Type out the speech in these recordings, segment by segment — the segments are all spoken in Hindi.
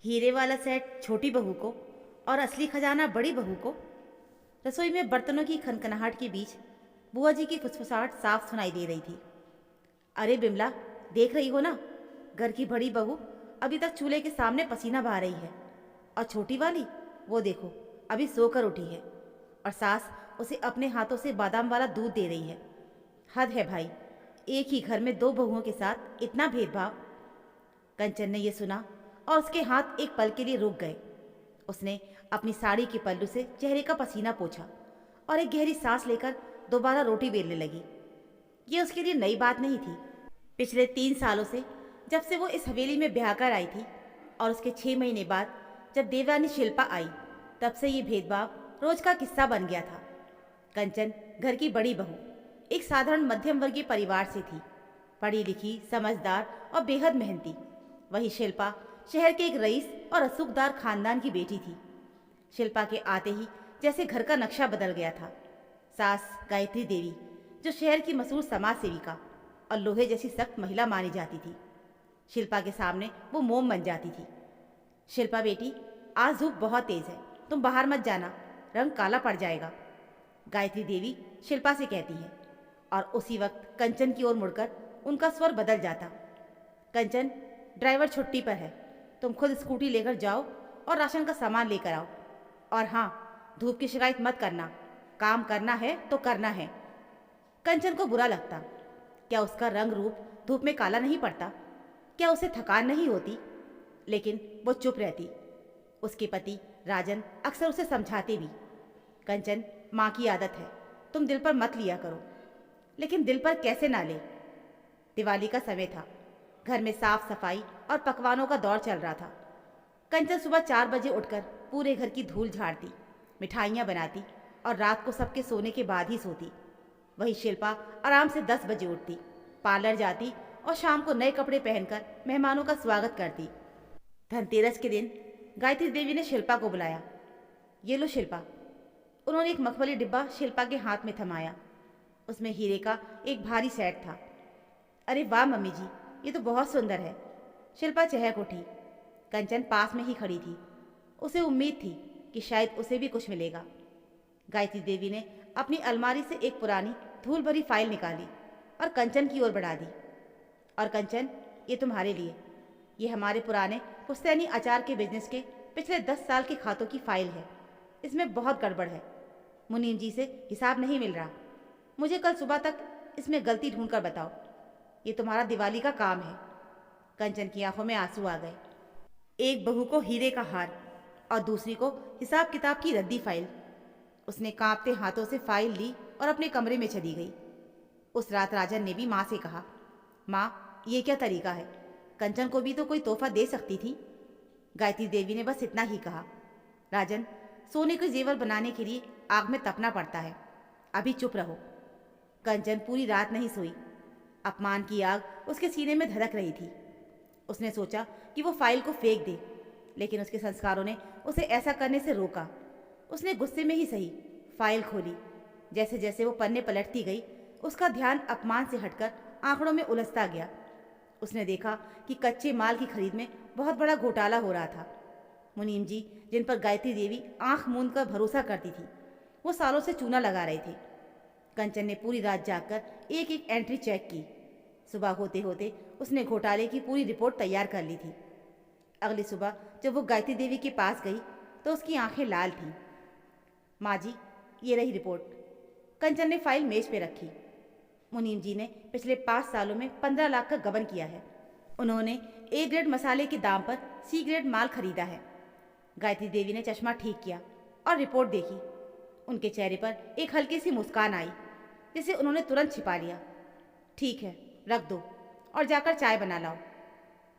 हीरे वाला सेट छोटी बहू को और असली खजाना बड़ी बहू को। रसोई में बर्तनों की खनखनाहट के बीच बुआ जी की फुसफुसाहट साफ सुनाई दे रही थी। अरे बिमला, देख रही हो ना, घर की बड़ी बहू अभी तक चूल्हे के सामने पसीना बहा रही है, और छोटी वाली वो देखो अभी सोकर उठी है, और सास उसे अपने हाथों से बादाम वाला दूध दे रही है। हद है भाई, एक ही घर में दो बहुओं के साथ इतना भेदभाव। कंचन ने यह सुना और उसके हाथ एक पल के लिए रुक गए। उसने अपनी साड़ी के पल्लू से चेहरे का पसीना पोंछा और एक गहरी सांस लेकर दोबारा रोटी बेलने लगी। ये उसके लिए नई बात नहीं थी। पिछले 3 सालों से, जब से वो इस हवेली में ब्याह कर आई थी, और उसके 6 महीने बाद जब देवरानी शिल्पा आई, तब से ये भेदभाव रोज का किस्सा बन गया था। कंचन घर की बड़ी बहू एक साधारण मध्यम वर्गीय परिवार से थी, पढ़ी लिखी, समझदार और बेहद मेहनती। वही शिल्पा शहर के एक रईस और रसूखदार खानदान की बेटी थी। शिल्पा के आते ही जैसे घर का नक्शा बदल गया था। सास गायत्री देवी, जो शहर की मशहूर समाज सेविका और लोहे जैसी सख्त महिला मानी जाती थी, शिल्पा के सामने वो मोम बन जाती थी। शिल्पा बेटी, आज धूप बहुत तेज है, तुम बाहर मत जाना, रंग काला पड़ जाएगा, गायत्री देवी शिल्पा से कहती है। और उसी वक्त कंचन की ओर मुड़कर उनका स्वर बदल जाता। कंचन, ड्राइवर छुट्टी पर है, तुम खुद स्कूटी लेकर जाओ और राशन का सामान लेकर आओ। और हाँ, धूप की शिकायत मत करना, काम करना है तो करना है। कंचन को बुरा लगता। क्या उसका रंग रूप धूप में काला नहीं पड़ता? क्या उसे थकान नहीं होती? लेकिन वो चुप रहती। उसके पति राजन अक्सर उसे समझाते भी, कंचन, माँ की आदत है, तुम दिल पर मत लिया करो। लेकिन दिल पर कैसे ना ले। दिवाली का समय था, घर में साफ सफाई और पकवानों का दौर चल रहा था। कंचन सुबह 4 बजे उठकर पूरे घर की धूल झाड़ती, मिठाइयाँ बनाती और रात को सबके सोने के बाद ही सोती। वही शिल्पा आराम से 10 बजे उठती, पार्लर जाती और शाम को नए कपड़े पहनकर मेहमानों का स्वागत करती। धनतेरस के दिन गायत्री देवी ने शिल्पा को बुलाया। ये लो शिल्पा। उन्होंने एक मखमली डिब्बा शिल्पा के हाथ में थमाया। उसमें हीरे का एक भारी सेट था। अरे वाह मम्मी जी, ये तो बहुत सुंदर है। शिल्पा चहक उठी। कंचन पास में ही खड़ी थी। उसे उम्मीद थी कि शायद उसे भी कुछ मिलेगा। गायत्री देवी ने अपनी अलमारी से एक पुरानी धूल भरी फाइल निकाली और कंचन की ओर बढ़ा दी। और कंचन, ये तुम्हारे लिए। ये हमारे पुराने पुश्तैनी अचार के बिजनेस के पिछले 10 साल के खातों की फाइल है। इसमें बहुत गड़बड़ है। मुनीम जी से हिसाब नहीं मिल रहा। मुझे कल सुबह तक इसमें गलती ढूंढ कर बताओ। ये तुम्हारा दिवाली का काम है। कंचन की आंखों में आंसू आ गए। एक बहू को हीरे का हार और दूसरी को हिसाब किताब की रद्दी फाइल। उसने कांपते हाथों से फाइल ली और अपने कमरे में चली गई। उस रात राजन ने भी माँ से कहा, माँ, ये क्या तरीका है? कंचन को भी तो कोई तोहफा दे सकती थी। गायत्री देवी ने बस इतना ही कहा, राजन, सोने के जेवर बनाने के लिए आग में तपना पड़ता है, अभी चुप रहो। कंचन पूरी रात नहीं सोई। अपमान की आग उसके सीने में धड़क रही थी। उसने सोचा कि वो फाइल को फेंक दे, लेकिन उसके संस्कारों ने उसे ऐसा करने से रोका। उसने गुस्से में ही सही फाइल खोली। जैसे जैसे वो पन्ने पलटती गई, उसका ध्यान अपमान से हटकर आंकड़ों में उलझता गया। उसने देखा कि कच्चे माल की खरीद में बहुत बड़ा घोटाला हो रहा था। मुनीम जी, जिन पर गायत्री देवी आंख मूंद कर भरोसा करती थी, वो सालों से चूना लगा रहे थे। कंचन ने पूरी रात जागकर एक एक एंट्री चेक की। सुबह होते होते उसने घोटाले की पूरी रिपोर्ट तैयार कर ली थी। अगली सुबह जब वो गायत्री देवी के पास गई तो उसकी आंखें लाल थीं। माँ जी, ये रही रिपोर्ट। कंचन ने फाइल मेज पे रखी। मुनीम जी ने पिछले 5 सालों में 15 लाख का गबन किया है। उन्होंने ए ग्रेड मसाले के दाम पर सी ग्रेड माल खरीदा है। गायत्री देवी ने चश्मा ठीक किया और रिपोर्ट देखी। उनके चेहरे पर एक हल्की सी मुस्कान आई, जिसे उन्होंने तुरंत छिपा लिया। ठीक है, रख दो और जाकर चाय बना लाओ।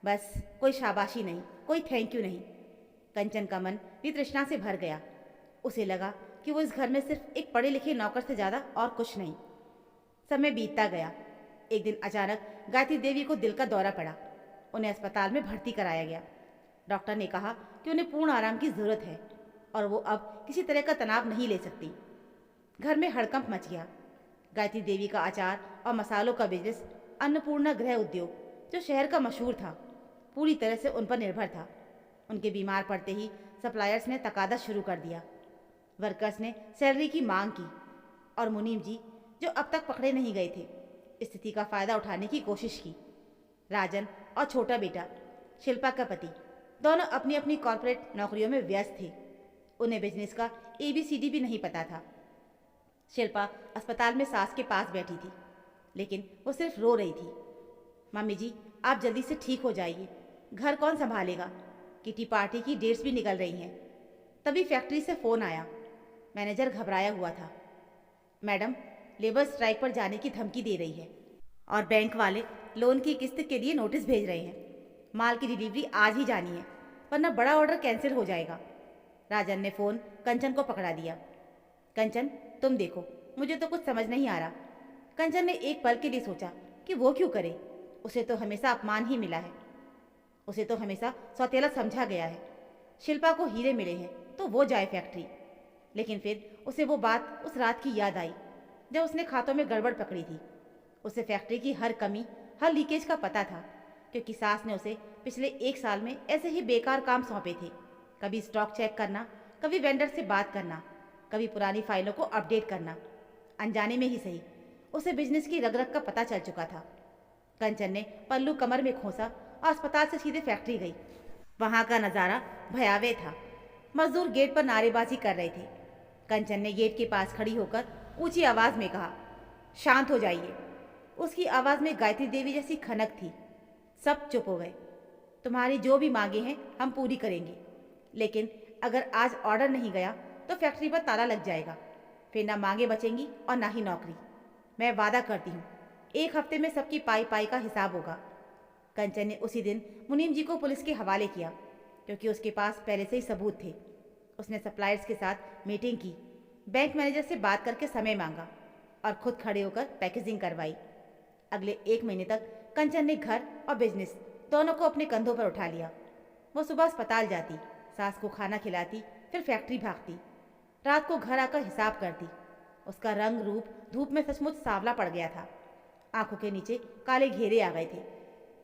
बस कोई शाबाशी नहीं, कोई थैंक यू नहीं। कंचन का मन वितृष्णा से भर गया। उसे लगा कि वो इस घर में सिर्फ एक पढ़े लिखे नौकर से ज़्यादा और कुछ नहीं। समय बीतता गया। एक दिन अचानक गायत्री देवी को दिल का दौरा पड़ा। उन्हें अस्पताल में भर्ती कराया गया। डॉक्टर ने कहा कि उन्हें पूर्ण आराम की ज़रूरत है और वो अब किसी तरह का तनाव नहीं ले सकती। घर में हड़कंप मच गया। गायत्री देवी का अचार और मसालों का बिजनेस, अन्नपूर्णा गृह उद्योग, जो शहर का मशहूर था, पूरी तरह से उन पर निर्भर था। उनके बीमार पड़ते ही सप्लायर्स ने तकादा शुरू कर दिया। वर्कर्स ने सैलरी की मांग की और मुनीम जी, जो अब तक पकड़े नहीं गए थे, स्थिति का फ़ायदा उठाने की कोशिश की। राजन और छोटा बेटा, शिल्पा का पति, दोनों अपनी अपनी कॉरपोरेट नौकरियों में व्यस्त थे। उन्हें बिजनेस का ABCD भी नहीं पता था। शिल्पा अस्पताल में सास के पास बैठी थी, लेकिन वो सिर्फ रो रही थी। मम्मी जी, आप जल्दी से ठीक हो जाइए, घर कौन संभालेगा? किटी पार्टी की डेट्स भी निकल रही हैं। तभी फैक्ट्री से फ़ोन आया। मैनेजर घबराया हुआ था। मैडम, लेबर स्ट्राइक पर जाने की धमकी दे रही है और बैंक वाले लोन की किस्त के लिए नोटिस भेज रहे हैं। माल की डिलीवरी आज ही जानी है, वरना बड़ा ऑर्डर कैंसिल हो जाएगा। राजन ने फ़ोन कंचन को पकड़ा दिया। कंचन, तुम देखो, मुझे तो कुछ समझ नहीं आ रहा। कंचन ने एक पल के लिए सोचा कि वो क्यों करे। उसे तो हमेशा अपमान ही मिला है। उसे तो हमेशा सौतेला समझा गया है। शिल्पा को हीरे मिले हैं तो वो जाए फैक्ट्री। लेकिन फिर उसे वो बात उस रात की याद आई जब उसने खातों में गड़बड़ पकड़ी थी। उसे फैक्ट्री की हर कमी, हर लीकेज का पता था, क्योंकि सास ने उसे पिछले 1 साल में ऐसे ही बेकार काम सौंपे थे। कभी स्टॉक चेक करना, कभी वेंडर से बात करना, कभी पुरानी फाइलों को अपडेट करना। अनजाने में ही सही, उसे बिजनेस की रग रग का पता चल चुका था। कंचन ने पल्लू कमर में खोसा और अस्पताल से सीधे फैक्ट्री गई। वहाँ का नज़ारा भयावह था। मजदूर गेट पर नारेबाजी कर रहे थे। कंचन ने गेट के पास खड़ी होकर ऊंची आवाज़ में कहा, शांत हो जाइए। उसकी आवाज़ में गायत्री देवी जैसी खनक थी। सब चुप हो गए। तुम्हारी जो भी मांगे हैं हम पूरी करेंगे, लेकिन अगर आज ऑर्डर नहीं गया तो फैक्ट्री पर ताला लग जाएगा। फिर ना मांगे बचेंगी और ना ही नौकरी। मैं वादा करती हूँ, 1 हफ्ते में सबकी पाई पाई का हिसाब होगा। कंचन ने उसी दिन मुनीम जी को पुलिस के हवाले किया, क्योंकि उसके पास पहले से ही सबूत थे। उसने सप्लायर्स के साथ मीटिंग की, बैंक मैनेजर से बात करके समय मांगा और खुद खड़े होकर पैकेजिंग करवाई। अगले 1 महीने तक कंचन ने घर और बिजनेस दोनों को अपने कंधों पर उठा लिया। वो सुबह अस्पताल जाती, सास को खाना खिलाती, फिर फैक्ट्री भागती, रात को घर आकर हिसाब करती। उसका रंग रूप धूप में सचमुच सांवला पड़ गया था। आंखों के नीचे काले घेरे आ गए थे,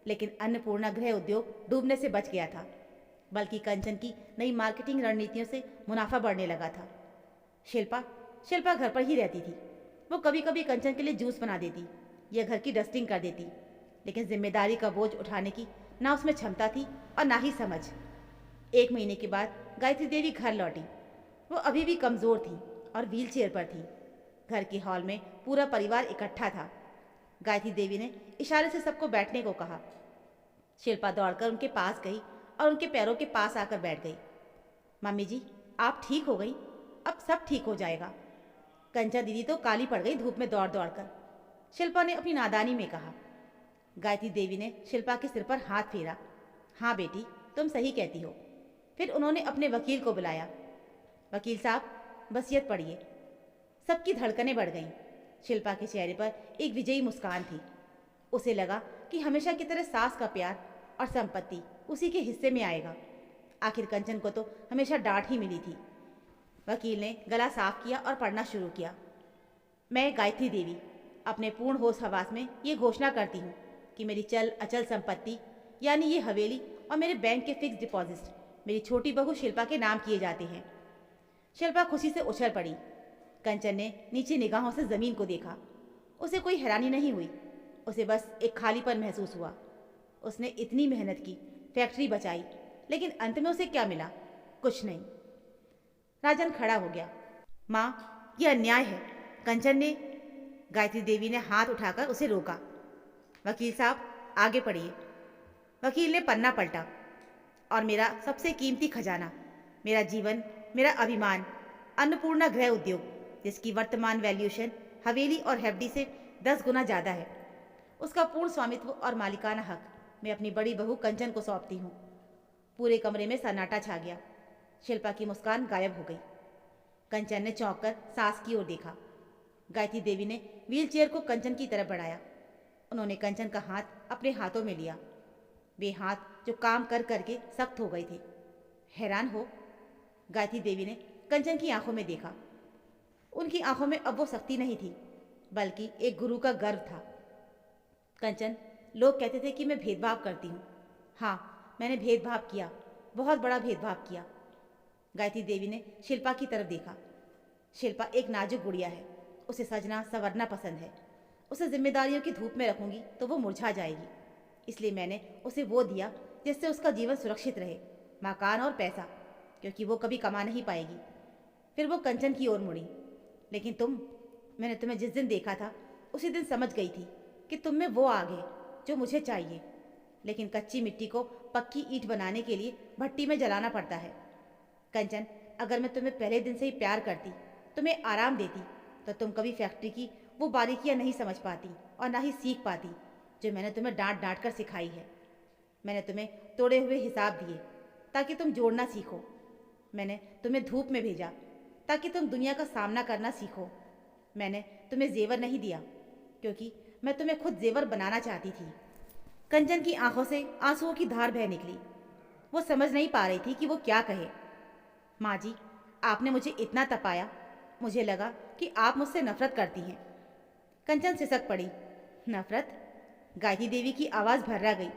लेकिन अन्नपूर्णा गृह उद्योग डूबने से बच गया था, बल्कि कंचन की नई मार्केटिंग रणनीतियों से मुनाफा बढ़ने लगा था। शिल्पा घर पर ही रहती थी। वो कभी कभी कंचन के लिए जूस बना देती या घर की डस्टिंग कर देती, लेकिन जिम्मेदारी का बोझ उठाने की ना उसमें क्षमता थी और ना ही समझ। 1 महीने के बाद गायत्री देवी घर लौटी। वो अभी भी कमज़ोर थी और व्हील चेयर पर थी। घर के हॉल में पूरा परिवार इकट्ठा था। गायत्री देवी ने इशारे से सबको बैठने को कहा। शिल्पा दौड़कर उनके पास गई और उनके पैरों के पास आकर बैठ गई। मम्मी जी, आप ठीक हो गई? अब सब ठीक हो जाएगा। कंचा दीदी तो काली पड़ गई धूप में दौड़ दौड़ कर, शिल्पा ने अपनी नादानी में कहा। गायत्री देवी ने शिल्पा के सिर पर हाथ फेरा। हाँ बेटी, तुम सही कहती हो। फिर उन्होंने अपने वकील को बुलाया। वकील साहब, वसीयत पढ़िए। सबकी धड़कनें बढ़ गईं। शिल्पा के चेहरे पर एक विजयी मुस्कान थी। उसे लगा कि हमेशा की तरह सास का प्यार और संपत्ति उसी के हिस्से में आएगा। आखिर कंचन को तो हमेशा डांट ही मिली थी। वकील ने गला साफ किया और पढ़ना शुरू किया। मैं गायत्री देवी अपने पूर्ण होश हवास में ये घोषणा करती हूँ कि मेरी चल अचल संपत्ति यानी ये हवेली और मेरे बैंक के फिक्स डिपॉजिट मेरी छोटी बहू शिल्पा के नाम किए जाते हैं। शिल्पा खुशी से उछल पड़ी। कंचन ने नीचे निगाहों से ज़मीन को देखा। उसे कोई हैरानी नहीं हुई, उसे बस एक खालीपन महसूस हुआ। उसने इतनी मेहनत की, फैक्ट्री बचाई, लेकिन अंत में उसे क्या मिला? कुछ नहीं। राजन खड़ा हो गया। माँ, यह अन्याय है। कंचन ने गायत्री देवी ने हाथ उठाकर उसे रोका। वकील साहब, आगे पढ़िए। वकील ने पन्ना पलटा और मेरा सबसे कीमती खजाना, मेरा जीवन, मेरा अभिमान, अन्नपूर्णा गृह उद्योग, जिसकी वर्तमान वैल्यूएशन हवेली और हेफडी से 10 गुना ज़्यादा है, उसका पूर्ण स्वामित्व और मालिकाना हक मैं अपनी बड़ी बहू कंचन को सौंपती हूँ। पूरे कमरे में सन्नाटा छा गया। शिल्पा की मुस्कान गायब हो गई। कंचन ने चौंक कर सास की ओर देखा। गायत्री देवी ने व्हील चेयर को कंचन की तरफ बढ़ाया। उन्होंने कंचन का हाथ अपने हाथों में लिया। वे हाथ जो काम कर करके सख्त हो गए थे। हैरान हो गायत्री देवी ने कंचन की आंखों में देखा। उनकी आंखों में अब वो सख्ती नहीं थी, बल्कि एक गुरु का गर्व था। कंचन, लोग कहते थे कि मैं भेदभाव करती हूँ। हाँ, मैंने भेदभाव किया, बहुत बड़ा भेदभाव किया। गायत्री देवी ने शिल्पा की तरफ देखा। शिल्पा एक नाजुक गुड़िया है, उसे सजना संवरना पसंद है। उसे जिम्मेदारियों की धूप में रखूंगी तो वो मुरझा जाएगी, इसलिए मैंने उसे वो दिया जिससे उसका जीवन सुरक्षित रहे, मकान और पैसा, क्योंकि वो कभी कमा नहीं पाएगी। फिर वो कंचन की ओर मुड़ी। लेकिन मैंने तुम्हें जिस दिन देखा था उसी दिन समझ गई थी कि तुम में वो आग है जो मुझे चाहिए, लेकिन कच्ची मिट्टी को पक्की ईंट बनाने के लिए भट्टी में जलाना पड़ता है। कंचन, अगर मैं तुम्हें पहले दिन से ही प्यार करती, तुम्हें आराम देती, तो तुम कभी फैक्ट्री की वो बारीकियां नहीं समझ पाती और ना ही सीख पाती जो मैंने तुम्हें डांट डांट कर सिखाई है। मैंने तुम्हें तोड़े हुए हिसाब दिए ताकि तुम जोड़ना सीखो। मैंने तुम्हें धूप में भेजा ताकि तुम दुनिया का सामना करना सीखो। मैंने तुम्हें जेवर नहीं दिया क्योंकि मैं तुम्हें खुद जेवर बनाना चाहती थी। कंचन की आंखों से आंसुओं की धार बह निकली। वो समझ नहीं पा रही थी कि वो क्या कहे। माँ जी, आपने मुझे इतना तपाया, मुझे लगा कि आप मुझसे नफरत करती हैं। कंचन सिसक पड़ी। नफरत? गायत्री देवी की आवाज़ भर्रा गई।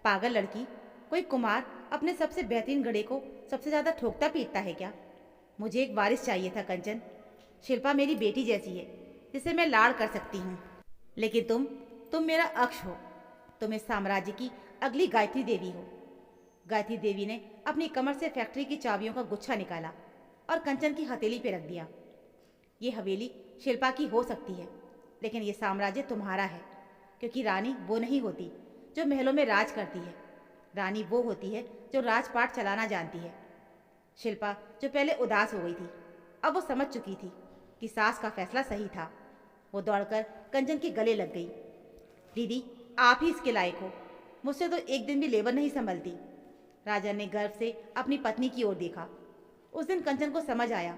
पागल लड़की, कोई कुमार अपने सबसे बेहतरीन घड़े को सबसे ज़्यादा ठोकता पीटता है क्या? मुझे एक वारिस चाहिए था कंचन। शिल्पा मेरी बेटी जैसी है जिसे मैं लाड़ कर सकती हूँ, लेकिन तुम मेरा अक्ष हो। तुम इस साम्राज्य की अगली गायत्री देवी हो। गायत्री देवी ने अपनी कमर से फैक्ट्री की चाबियों का गुच्छा निकाला और कंचन की हथेली पे रख दिया। ये हवेली शिल्पा की हो सकती है, लेकिन ये साम्राज्य तुम्हारा है, क्योंकि रानी वो नहीं होती जो महलों में राज करती है। रानी वो होती है जो राजपाट चलाना जानती है। शिल्पा, जो पहले उदास हो गई थी, अब वो समझ चुकी थी कि सास का फैसला सही था। वो दौड़कर कंचन के गले लग गई। दीदी, आप ही इसके लायक हो। मुझसे तो एक दिन भी लेबर नहीं संभलती। राजा ने गर्व से अपनी पत्नी की ओर देखा। उस दिन कंचन को समझ आया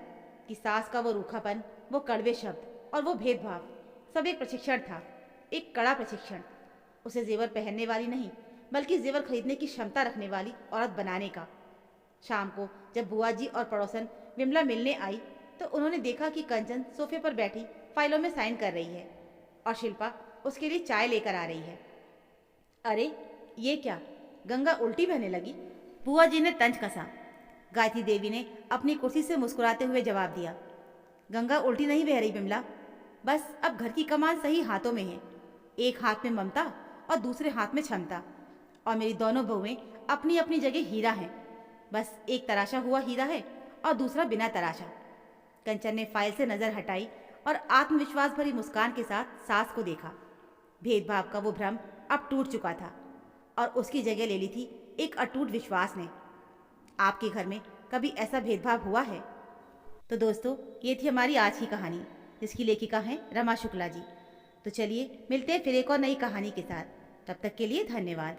कि सास का वो रूखापन, वो कड़वे शब्द और वो भेदभाव सब एक प्रशिक्षण था, एक कड़ा प्रशिक्षण। उसे जेवर पहनने वाली नहीं, बल्कि जेवर खरीदने की क्षमता रखने वाली औरत बनाने का। शाम को जब बुआ जी और पड़ोसन विमला मिलने आई तो उन्होंने देखा कि कंचन सोफे पर बैठी फाइलों में साइन कर रही है और शिल्पा उसके लिए चाय लेकर आ रही है। अरे ये क्या, गंगा उल्टी बहने लगी? बुआ जी ने तंज कसा। गायत्री देवी ने अपनी कुर्सी से मुस्कुराते हुए जवाब दिया, गंगा उल्टी नहीं बह रही विमला, बस अब घर की कमान सही हाथों में है। एक हाथ में ममता और दूसरे हाथ में क्षमता, और मेरी दोनों बहुएं अपनी अपनी जगह हीरा हैं। बस एक तराशा हुआ हीरा है और दूसरा बिना तराशा। कंचन ने फाइल से नजर हटाई और आत्मविश्वास भरी मुस्कान के साथ सास को देखा। भेदभाव का वो भ्रम अब टूट चुका था और उसकी जगह ले ली थी एक अटूट विश्वास ने। आपके घर में कभी ऐसा भेदभाव हुआ है? तो दोस्तों, ये थी हमारी आज की कहानी, जिसकी लेखिका हैं रमा शुक्ला जी। तो चलिए मिलते हैं फिर एक और नई कहानी के साथ। तब तक के लिए धन्यवाद।